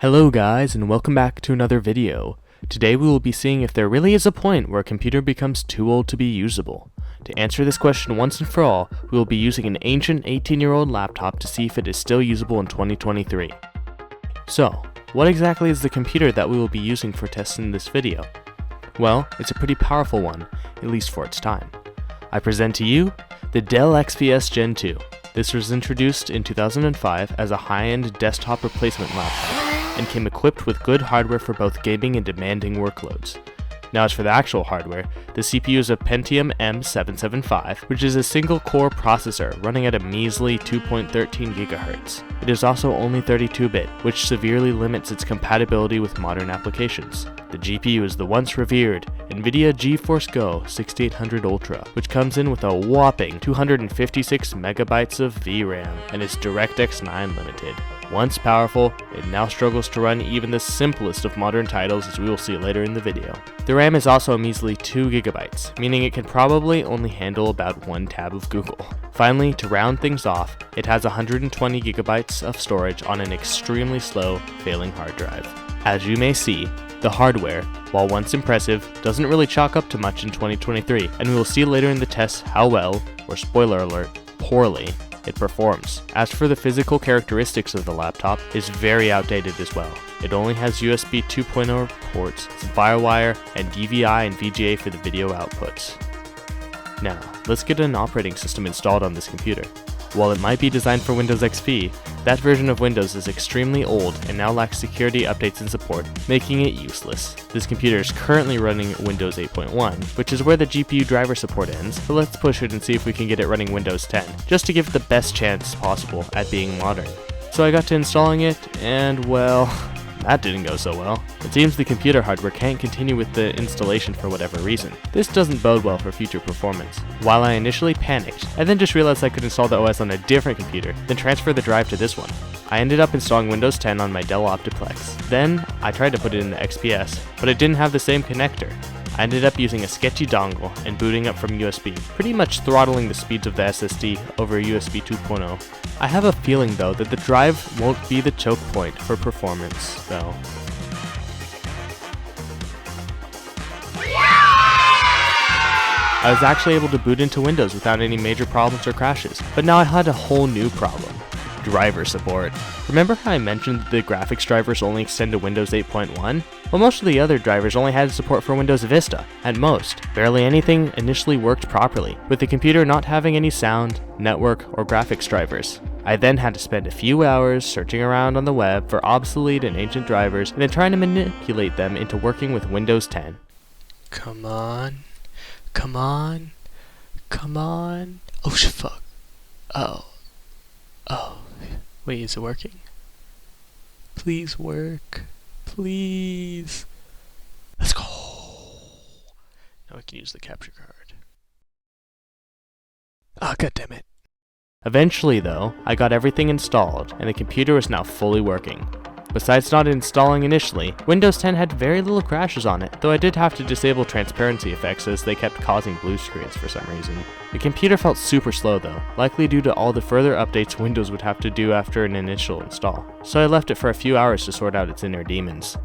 Hello guys, and welcome back to another video. Today we will be seeing if there really is a point where a computer becomes too old to be usable. To answer this question once and for all, we will be using an ancient 18-year-old laptop to see if it is still usable in 2023. So, what exactly is the computer that we will be using for tests in this video? Well, it's a pretty powerful one, at least for its time. I present to you the Dell XPS Gen 2. This was introduced in 2005 as a high-end desktop replacement laptop and came equipped with good hardware for both gaming and demanding workloads. Now as for the actual hardware, the CPU is a Pentium M775, which is a single-core processor running at a measly 2.13 GHz. It is also only 32-bit, which severely limits its compatibility with modern applications. The GPU is the once revered NVIDIA GeForce Go 6800 Ultra, which comes in with a whopping 256 megabytes of VRAM and is DirectX 9 limited. Once powerful, it now struggles to run even the simplest of modern titles, as we will see later in the video. The RAM is also a measly 2 GB, meaning it can probably only handle about one tab of Google. Finally, to round things off, it has 120 GB of storage on an extremely slow, failing hard drive. As you may see, the hardware, while once impressive, doesn't really chalk up to much in 2023, and we will see later in the test how well, or spoiler alert, poorly, it performs. As for the physical characteristics of the laptop, it is very outdated as well. It only has USB 2.0 ports, some FireWire, and DVI and VGA for the video outputs. Now, let's get an operating system installed on this computer. While it might be designed for Windows XP, that version of Windows is extremely old and now lacks security updates and support, making it useless. This computer is currently running Windows 8.1, which is where the GPU driver support ends, but let's push it and see if we can get it running Windows 10, just to give it the best chance possible at being modern. So I got to installing it, and well, that didn't go so well. It seems the computer hardware can't continue with the installation for whatever reason. This doesn't bode well for future performance. While I initially panicked, I then just realized I could install the OS on a different computer, then transfer the drive to this one. I ended up installing Windows 10 on my Dell Optiplex. Then, I tried to put it in the XPS, but it didn't have the same connector. I ended up using a sketchy dongle and booting up from USB, pretty much throttling the speeds of the SSD over USB 2.0. I have a feeling though that the drive won't be the choke point for performance though. I was actually able to boot into Windows without any major problems or crashes, but now I had a whole new problem. Driver support. Remember how I mentioned that the graphics drivers only extend to Windows 8.1? Well, most of the other drivers only had support for Windows Vista, at most. Barely anything initially worked properly, with the computer not having any sound, network, or graphics drivers. I then had to spend a few hours searching around on the web for obsolete and ancient drivers, and then trying to manipulate them into working with Windows 10. Come on. Come on. Come on. Oh, fuck. Oh. Wait, is it working? Please work. Please. Let's go. Now I can use the capture card. Ah, goddammit. Eventually though, I got everything installed and the computer was now fully working. Besides not installing initially, Windows 10 had very little crashes on it, though I did have to disable transparency effects as they kept causing blue screens for some reason. The computer felt super slow though, likely due to all the further updates Windows would have to do after an initial install, so I left it for a few hours to sort out its inner demons.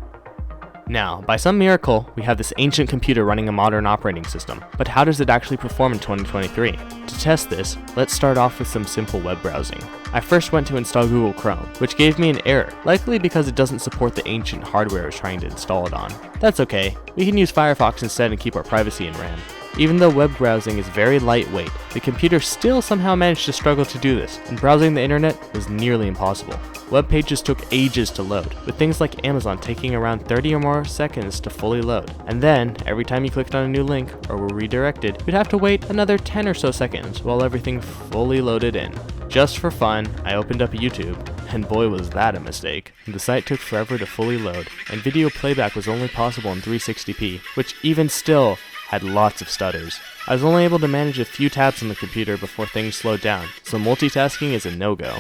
Now, by some miracle, we have this ancient computer running a modern operating system, but how does it actually perform in 2023? To test this, let's start off with some simple web browsing. I first went to install Google Chrome, which gave me an error, likely because it doesn't support the ancient hardware I was trying to install it on. That's okay, we can use Firefox instead and keep our privacy in RAM. Even though web browsing is very lightweight, the computer still somehow managed to struggle to do this, and browsing the internet was nearly impossible. Web pages took ages to load, with things like Amazon taking around 30 or more seconds to fully load. And then, every time you clicked on a new link, or were redirected, you'd have to wait another 10 or so seconds while everything fully loaded in. Just for fun, I opened up YouTube, and boy was that a mistake. The site took forever to fully load, and video playback was only possible in 360p, which even still had lots of stutters. I was only able to manage a few tabs on the computer before things slowed down, so multitasking is a no-go.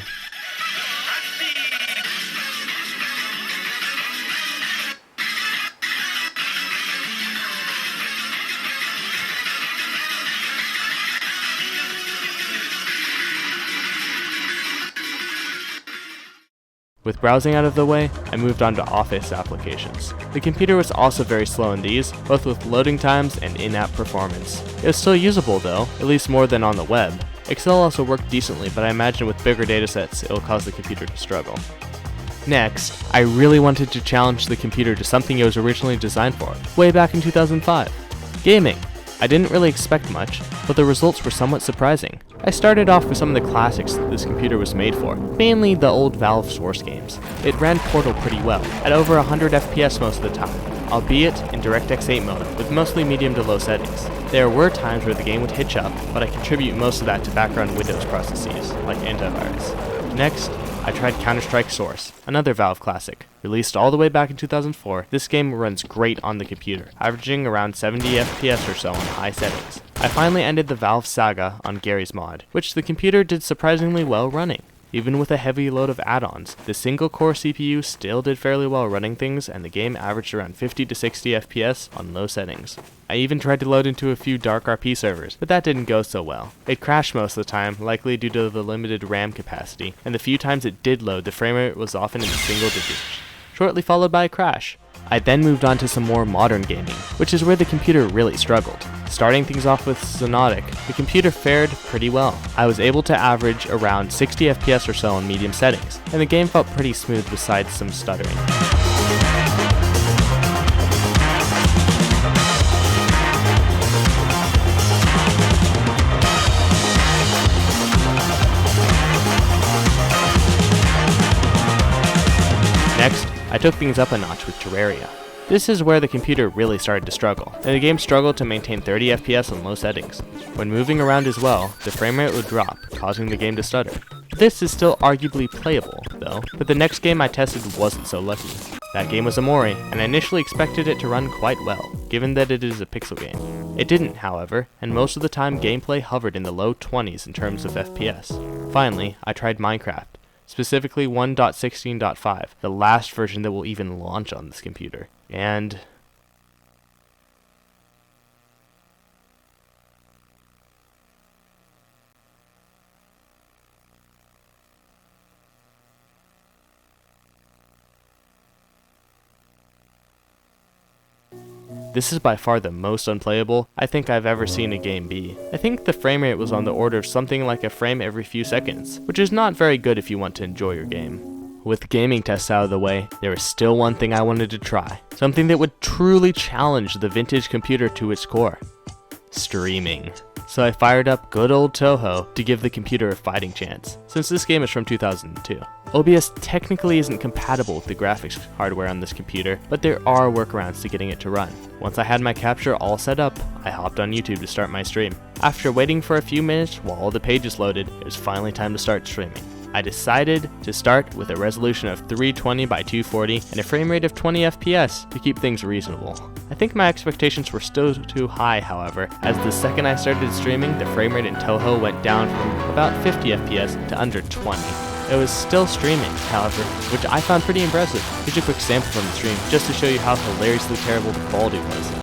With browsing out of the way, I moved on to Office applications. The computer was also very slow in these, both with loading times and in-app performance. It was still usable though, at least more than on the web. Excel also worked decently, but I imagine with bigger datasets, it will cause the computer to struggle. Next, I really wanted to challenge the computer to something it was originally designed for, way back in 2005. Gaming. I didn't really expect much, but the results were somewhat surprising. I started off with some of the classics that this computer was made for, mainly the old Valve Source games. It ran Portal pretty well, at over 100 FPS most of the time, albeit in DirectX 8 mode, with mostly medium to low settings. There were times where the game would hitch up, but I contribute most of that to background Windows processes, like antivirus. Next, I tried Counter-Strike Source, another Valve classic. Released all the way back in 2004, this game runs great on the computer, averaging around 70 FPS or so on high settings. I finally ended the Valve saga on Gary's mod, which the computer did surprisingly well running. Even with a heavy load of add-ons, the single-core CPU still did fairly well running things, and the game averaged around 50 to 60 FPS on low settings. I even tried to load into a few dark RP servers, but that didn't go so well. It crashed most of the time, likely due to the limited RAM capacity, and the few times it did load, the frame rate was often in the single digits, shortly followed by a crash. I then moved on to some more modern gaming, which is where the computer really struggled. Starting things off with Sonotic, the computer fared pretty well. I was able to average around 60 FPS or so on medium settings, and the game felt pretty smooth besides some stuttering. Next, I took things up a notch with Terraria. This is where the computer really started to struggle, and the game struggled to maintain 30 FPS on low settings. When moving around as well, the frame rate would drop, causing the game to stutter. This is still arguably playable, though, but the next game I tested wasn't so lucky. That game was Amori, and I initially expected it to run quite well, given that it is a pixel game. It didn't, however, and most of the time gameplay hovered in the low 20s in terms of FPS. Finally, I tried Minecraft. Specifically 1.16.5, the last version that will even launch on this computer. And this is by far the most unplayable I think I've ever seen a game be. I think the frame rate was on the order of something like a frame every few seconds, which is not very good if you want to enjoy your game. With gaming tests out of the way, there is still one thing I wanted to try, something that would truly challenge the vintage computer to its core: streaming. So I fired up good old Toho to give the computer a fighting chance, since this game is from 2002. OBS technically isn't compatible with the graphics hardware on this computer, but there are workarounds to getting it to run. Once I had my capture all set up, I hopped on YouTube to start my stream. After waiting for a few minutes while all the pages loaded, it was finally time to start streaming. I decided to start with a resolution of 320 by 240 and a frame rate of 20 FPS to keep things reasonable. I think my expectations were still too high, however, as the second I started streaming, the frame rate in Toho went down from about 50 FPS to under 20. It was still streaming, however, which I found pretty impressive. Here's a quick sample from the stream, just to show you how hilariously terrible the quality was.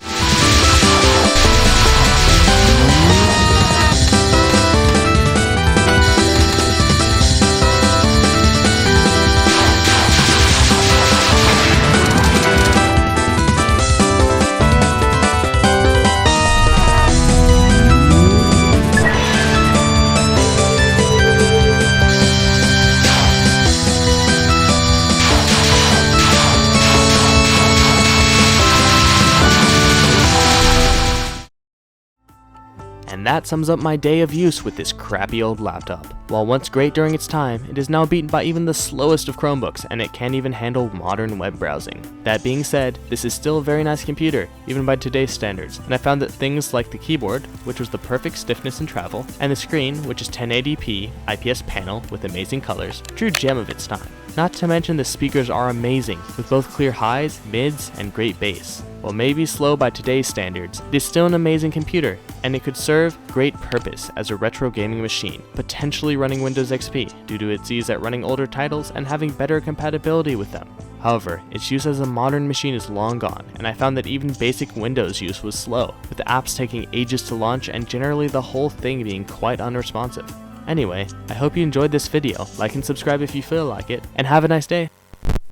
And that sums up my day of use with this crappy old laptop. While once great during its time, it is now beaten by even the slowest of Chromebooks, and it can't even handle modern web browsing. That being said, this is still a very nice computer, even by today's standards, and I found that things like the keyboard, which was the perfect stiffness in travel, and the screen, which is 1080p IPS panel with amazing colors, true gem of its time. Not to mention the speakers are amazing, with both clear highs, mids, and great bass. While maybe slow by today's standards, it is still an amazing computer, and it could serve great purpose as a retro gaming machine, potentially running Windows XP due to its ease at running older titles and having better compatibility with them. However, its use as a modern machine is long gone, and I found that even basic Windows use was slow, with the apps taking ages to launch and generally the whole thing being quite unresponsive. Anyway, I hope you enjoyed this video, like and subscribe if you feel like it, and have a nice day!